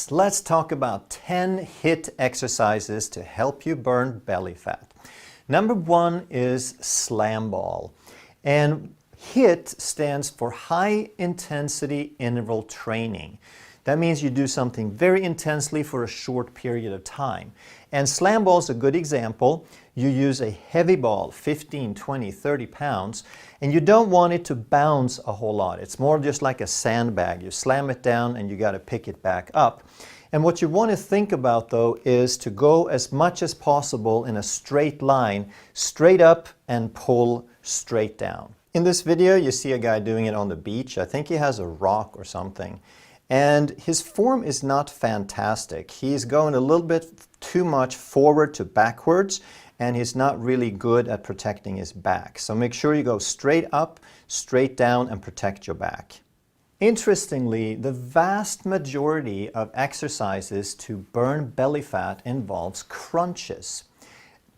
friends, let's talk about 10 HIIT exercises to help you burn belly fat. Number one is slam ball. And HIIT stands for high intensity interval training. That means you do something very intensely for a short period of time. And slam ball is a good example. You use a heavy ball, 15, 20, 30 pounds, and you don't want it to bounce a whole lot. It's more just like a sandbag. You slam it down and you got to pick it back up. And what you want to think about though is to go as much as possible in a straight line, straight up and pull straight down. In this video you see a guy doing it on the beach. I think he has a rock or something. And his form is not fantastic. He's going a little bit too much forward to backwards, and he's not really good at protecting his back. So make sure you go straight up, straight down, and protect your back. Interestingly, the vast majority of exercises to burn belly fat involves crunches.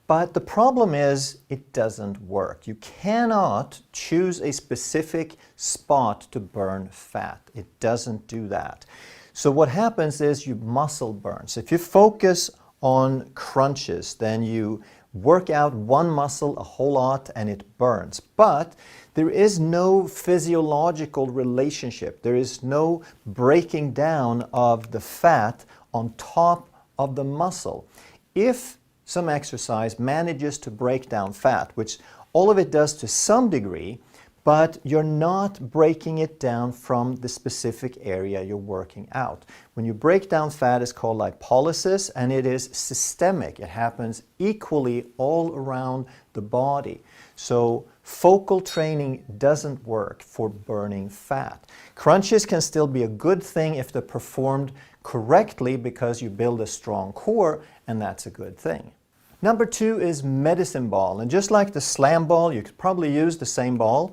But the problem is it doesn't work. You cannot choose a specific spot to burn fat. It doesn't do that. So what happens is you muscle burn. So if you focus on crunches, then you work out one muscle a whole lot and it burns. But there is no physiological relationship. There is no breaking down of the fat on top of the muscle. If some exercise manages to break down fat, which all of it does to some degree, but you're not breaking it down from the specific area you're working out. When you break down fat, it's called lipolysis, and it is systemic. It happens equally all around the body. So focal training doesn't work for burning fat. Crunches can still be a good thing if they're performed correctly because you build a strong core, and that's a good thing. Number two is medicine ball. And just like the slam ball, you could probably use the same ball.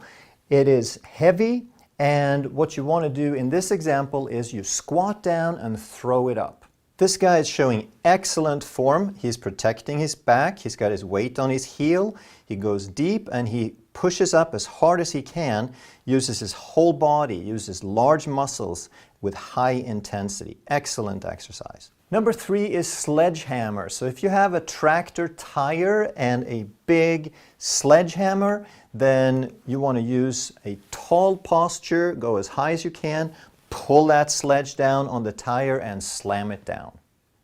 It is heavy, and what you want to do in this example is you squat down and throw it up. This guy is showing excellent form. He's protecting his back. He's got his weight on his heel. He goes deep and he pushes up as hard as he can, uses his whole body, uses large muscles with high intensity. Excellent exercise. Number three is sledgehammer. So if you have a tractor tire and a big sledgehammer, then you want to use a tall posture, go as high as you can, pull that sledge down on the tire and slam it down.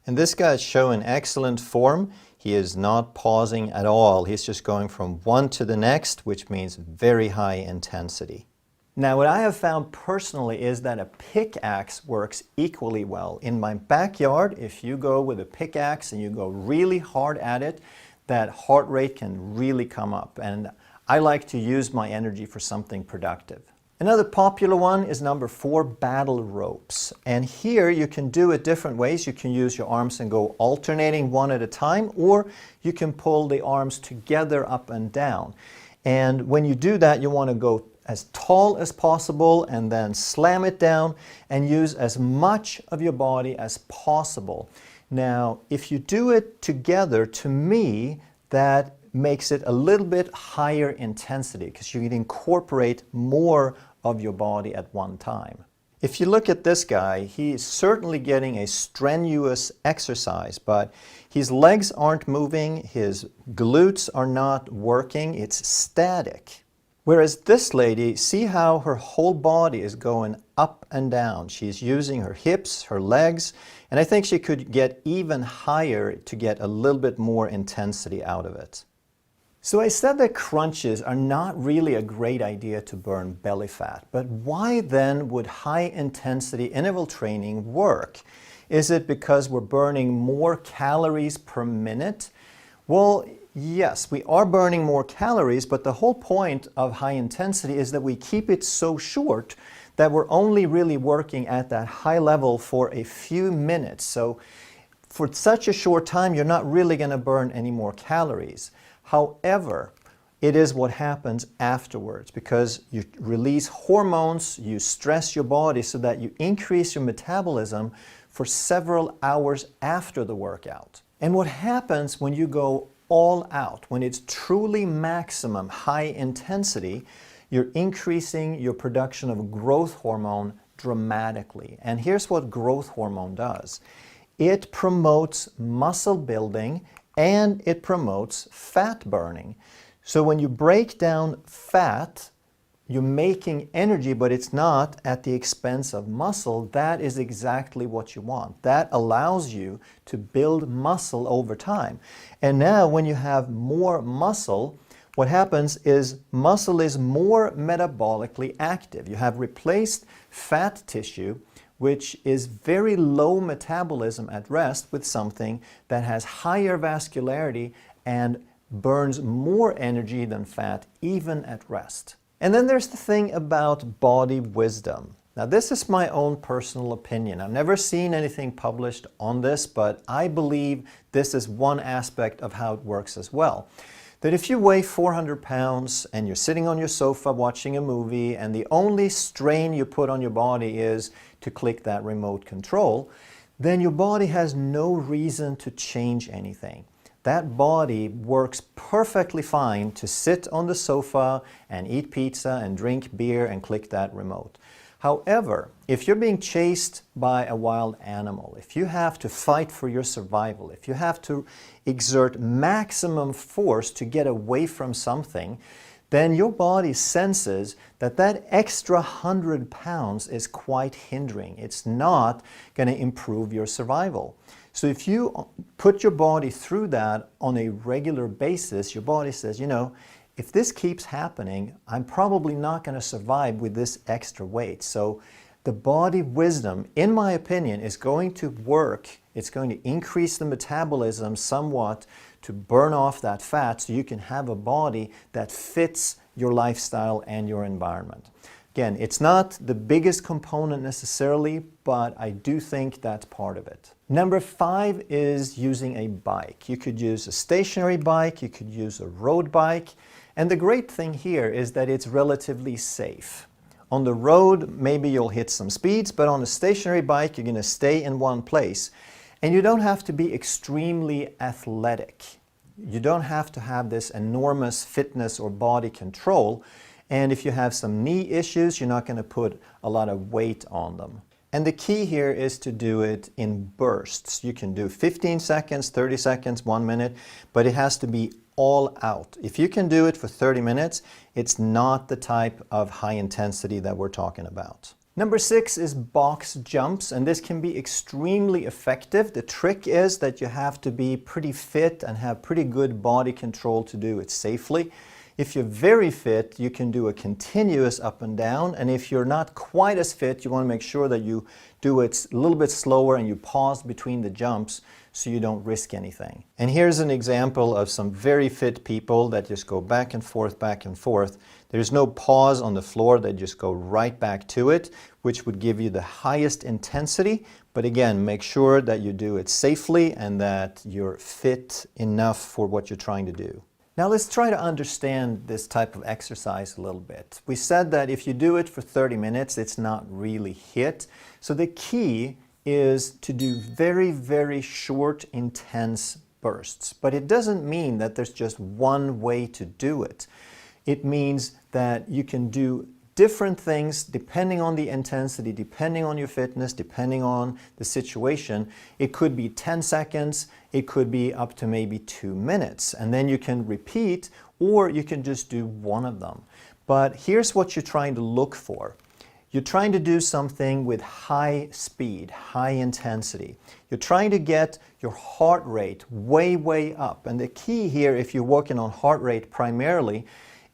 And this guy is showing excellent form. He is not pausing at all. He's just going from one to the next, which means very high intensity. Now, what I have found personally is that a pickaxe works equally well. In my backyard, if you go with a pickaxe and you go really hard at it, that heart rate can really come up. And I like to use my energy for something productive. Another popular one is number four, battle ropes. And here you can do it different ways. You can use your arms and go alternating one at a time, or you can pull the arms together up and down. And when you do that, you want to go as tall as possible and then slam it down and use as much of your body as possible. Now, if you do it together, to me, that makes it a little bit higher intensity because you can incorporate more of your body at one time. If you look at this guy, he's certainly getting a strenuous exercise, but his legs aren't moving, his glutes are not working, it's static. Whereas this lady, see how her whole body is going up and down. She's using her hips, her legs, and I think she could get even higher to get a little bit more intensity out of it. So I said that crunches are not really a great idea to burn belly fat, but why then would high intensity interval training work? Is it because we're burning more calories per minute? Well, yes, we are burning more calories, but the whole point of high intensity is that we keep it so short that we're only really working at that high level for a few minutes. So for such a short time, you're not really going to burn any more calories. However, it is what happens afterwards because you release hormones, you stress your body so that you increase your metabolism for several hours after the workout. And what happens when you go all out, when it's truly maximum high intensity, you're increasing your production of growth hormone dramatically. And here's what growth hormone does. It promotes muscle building and it promotes fat burning. So when you break down fat, you're making energy, but it's not at the expense of muscle. That is exactly what you want. That allows you to build muscle over time. And now when you have more muscle, what happens is muscle is more metabolically active. You have replaced fat tissue, which is very low metabolism at rest, with something that has higher vascularity and burns more energy than fat even at rest. And then there's the thing about body wisdom. Now, this is my own personal opinion. I've never seen anything published on this, but I believe this is one aspect of how it works as well. That if you weigh 400 pounds and you're sitting on your sofa watching a movie and the only strain you put on your body is to click that remote control, then your body has no reason to change anything. That body works perfectly fine to sit on the sofa and eat pizza and drink beer and click that remote. However, if you're being chased by a wild animal, if you have to fight for your survival, if you have to exert maximum force to get away from something, then your body senses that that extra 100 pounds is quite hindering. It's not going to improve your survival. So if you put your body through that on a regular basis, your body says, you know, if this keeps happening, I'm probably not going to survive with this extra weight. So the body wisdom, in my opinion, is going to work. It's going to increase the metabolism somewhat to burn off that fat so you can have a body that fits your lifestyle and your environment. Again, it's not the biggest component necessarily, but I do think that's part of it. Number 5 is using a bike. You could use a stationary bike, you could use a road bike, and the great thing here is that it's relatively safe. On the road, maybe you'll hit some speeds, but on a stationary bike, you're going to stay in one place. And you don't have to be extremely athletic. You don't have to have this enormous fitness or body control. And if you have some knee issues, you're not going to put a lot of weight on them. And the key here is to do it in bursts. You can do 15 seconds, 30 seconds, 1 minute, but it has to be all out. If you can do it for 30 minutes, it's not the type of high intensity that we're talking about. Number 6 is box jumps, and this can be extremely effective. The trick is that you have to be pretty fit and have pretty good body control to do it safely. If you're very fit, you can do a continuous up and down, and if you're not quite as fit, you want to make sure that you do it a little bit slower and you pause between the jumps so you don't risk anything. And here's an example of some very fit people that just go back and forth, back and forth. There's no pause on the floor, they just go right back to it, which would give you the highest intensity. But again, make sure that you do it safely and that you're fit enough for what you're trying to do. Now let's try to understand this type of exercise a little bit. We said that if you do it for 30 minutes, it's not really HIIT. So the key is to do very, very short, intense bursts. But it doesn't mean that there's just one way to do it. It means that you can do different things depending on the intensity, depending on your fitness, depending on the situation. It could be 10 seconds, it could be up to maybe 2 minutes, and then you can repeat, or you can just do one of them. But here's what you're trying to look for. You're trying to do something with high speed, high intensity. You're trying to get your heart rate way, way up. And the key here, if you're working on heart rate primarily,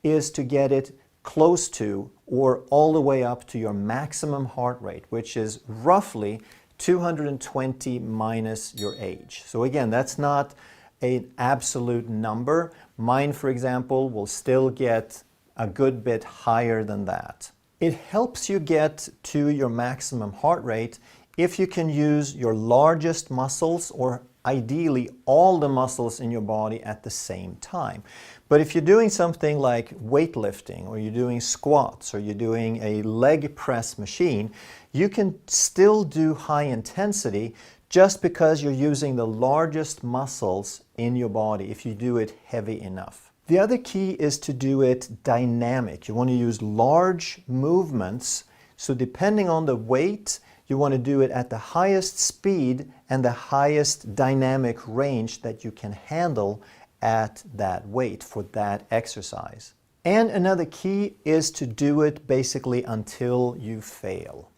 is to get it close to or all the way up to your maximum heart rate, which is roughly 220 minus your age. So again, that's not an absolute number. Mine, for example, will still get a good bit higher than that. It helps you get to your maximum heart rate if you can use your largest muscles, or ideally all the muscles in your body at the same time. But if you're doing something like weightlifting, or you're doing squats, or you're doing a leg press machine, you can still do high intensity just because you're using the largest muscles in your body if you do it heavy enough. The other key is to do it dynamic. You want to use large movements So depending on the weight, you want to do it at the highest speed and the highest dynamic range that you can handle at that weight for that exercise. And another key is to do it basically until you fail.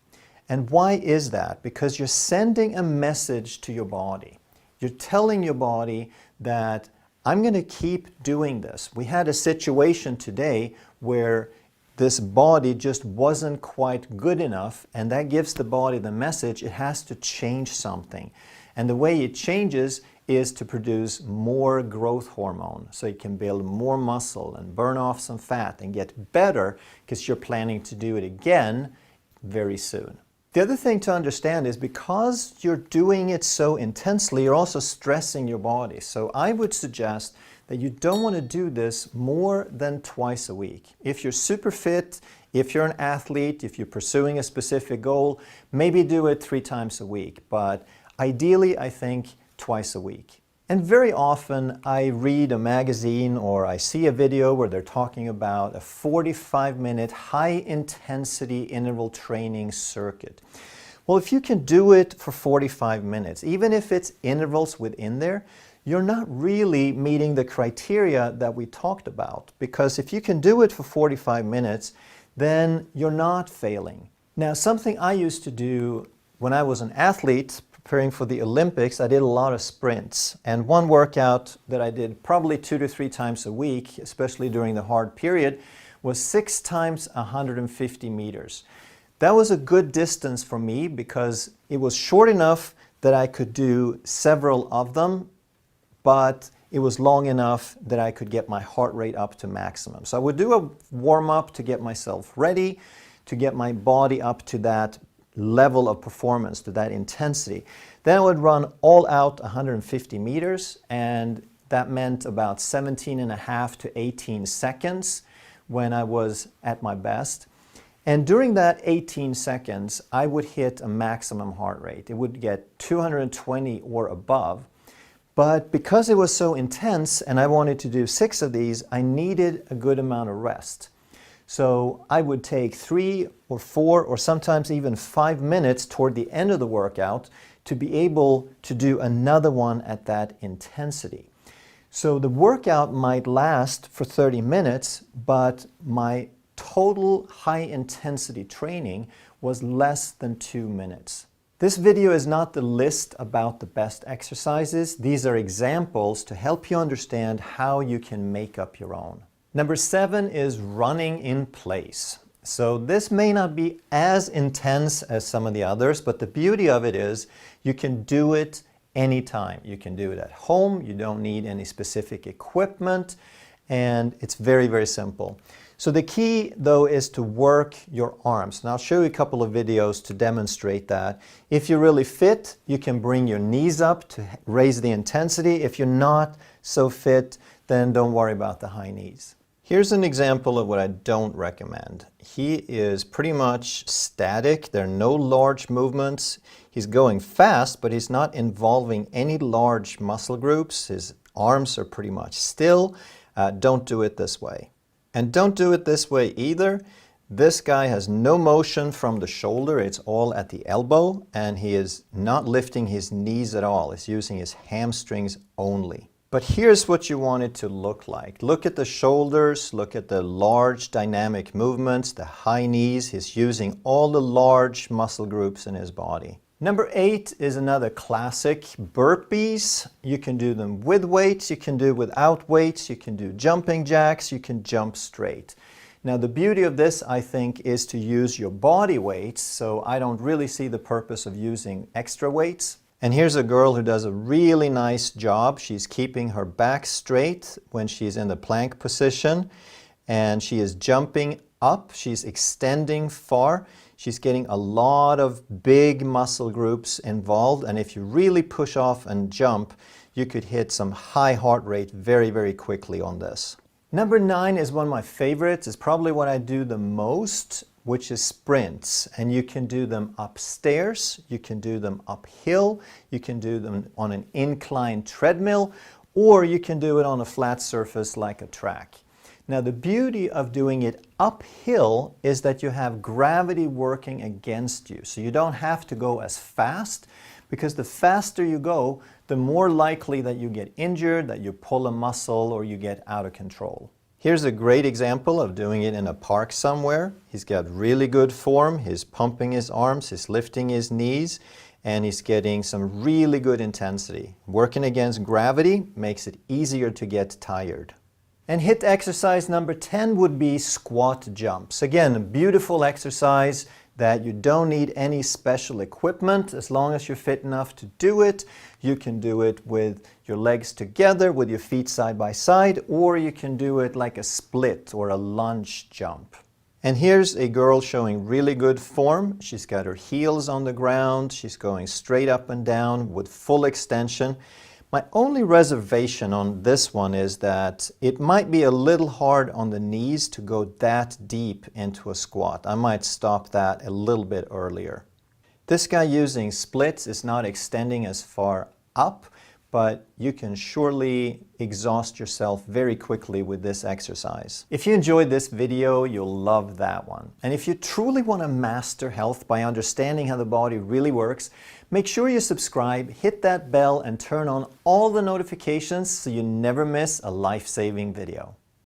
And why is that? Because you're sending a message to your body. You're telling your body that I'm going to keep doing this. We had a situation today where this body just wasn't quite good enough, and that gives the body the message it has to change something. And the way it changes is to produce more growth hormone, so you can build more muscle and burn off some fat and get better because you're planning to do it again very soon. The other thing to understand is because you're doing it so intensely, you're also stressing your body. So I would suggest that you don't want to do this more than twice a week. If you're super fit, if you're an athlete, if you're pursuing a specific goal, maybe do it 3 times a week. But ideally, I think twice a week. And very often I read a magazine or I see a video where they're talking about a 45-minute high-intensity interval training circuit. Well, if you can do it for 45 minutes, even if it's intervals within there, you're not really meeting the criteria that we talked about. Because if you can do it for 45 minutes, then you're not failing. Now, something I used to do when I was an athlete, preparing for the Olympics, I did a lot of sprints. And one workout that I did probably 2 to 3 times a week, especially during the hard period, was 6 times 150 meters. That was a good distance for me because it was short enough that I could do several of them, but it was long enough that I could get my heart rate up to maximum. So I would do a warm-up to get myself ready, to get my body up to that level of performance, to that intensity. Then I would run all out 150 meters, and that meant about 17.5 to 18 seconds when I was at my best. And during that 18 seconds, I would hit a maximum heart rate. It would get 220 or above. But because it was so intense and I wanted to do 6 of these, I needed a good amount of rest. So I would take 3 or 4 or sometimes even 5 minutes toward the end of the workout to be able to do another one at that intensity. So the workout might last for 30 minutes, but my total high intensity training was less than 2 minutes. This video is not the list about the best exercises. These are examples to help you understand how you can make up your own. Number 7 is running in place. So this may not be as intense as some of the others, but the beauty of it is you can do it anytime. You can do it at home. You don't need any specific equipment, and it's very, very simple. So the key, though, is to work your arms. And I'll show you a couple of videos to demonstrate that. If you're really fit, you can bring your knees up to raise the intensity. If you're not so fit, then don't worry about the high knees. Here's an example of what I don't recommend. He is pretty much static. There are no large movements. He's going fast, but he's not involving any large muscle groups. His arms are pretty much still. Don't do it this way. And don't do it this way either. This guy has no motion from the shoulder. It's all at the elbow, and he is not lifting his knees at all. He's using his hamstrings only. But here's what you want it to look like. Look at the shoulders, look at the large dynamic movements, the high knees. He's using all the large muscle groups in his body. Number 8 is another classic, burpees. You can do them with weights, you can do without weights, you can do jumping jacks, you can jump straight. Now the beauty of this, I think, is to use your body weights, so I don't really see the purpose of using extra weights. And here's a girl who does a really nice job. She's keeping her back straight when she's in the plank position, and she is jumping up, she's extending far. She's getting a lot of big muscle groups involved, and if you really push off and jump, you could hit some high heart rate very, very quickly on this. Number 9 is one of my favorites. It's probably what I do the most, which is sprints. And you can do them upstairs, you can do them uphill, you can do them on an inclined treadmill, or you can do it on a flat surface like a track. Now the beauty of doing it uphill is that you have gravity working against you. So you don't have to go as fast, because the faster you go, the more likely that you get injured, that you pull a muscle, or you get out of control. Here's a great example of doing it in a park somewhere. He's got really good form. He's pumping his arms, he's lifting his knees, and he's getting some really good intensity. Working against gravity makes it easier to get tired. And HIIT exercise number 10 would be squat jumps. Again, a beautiful exercise that you don't need any special equipment. As long as you're fit enough to do it, you can do it with your legs together, with your feet side by side, or you can do it like a split or a lunge jump. And here's a girl showing really good form. She's got her heels on the ground. She's going straight up and down with full extension. My only reservation on this one is that it might be a little hard on the knees to go that deep into a squat. I might stop that a little bit earlier. This guy using splits is not extending as far up, but you can surely exhaust yourself very quickly with this exercise. If you enjoyed this video, you'll love that one. And if you truly want to master health by understanding how the body really works, make sure you subscribe, hit that bell, and turn on all the notifications so you never miss a life-saving video.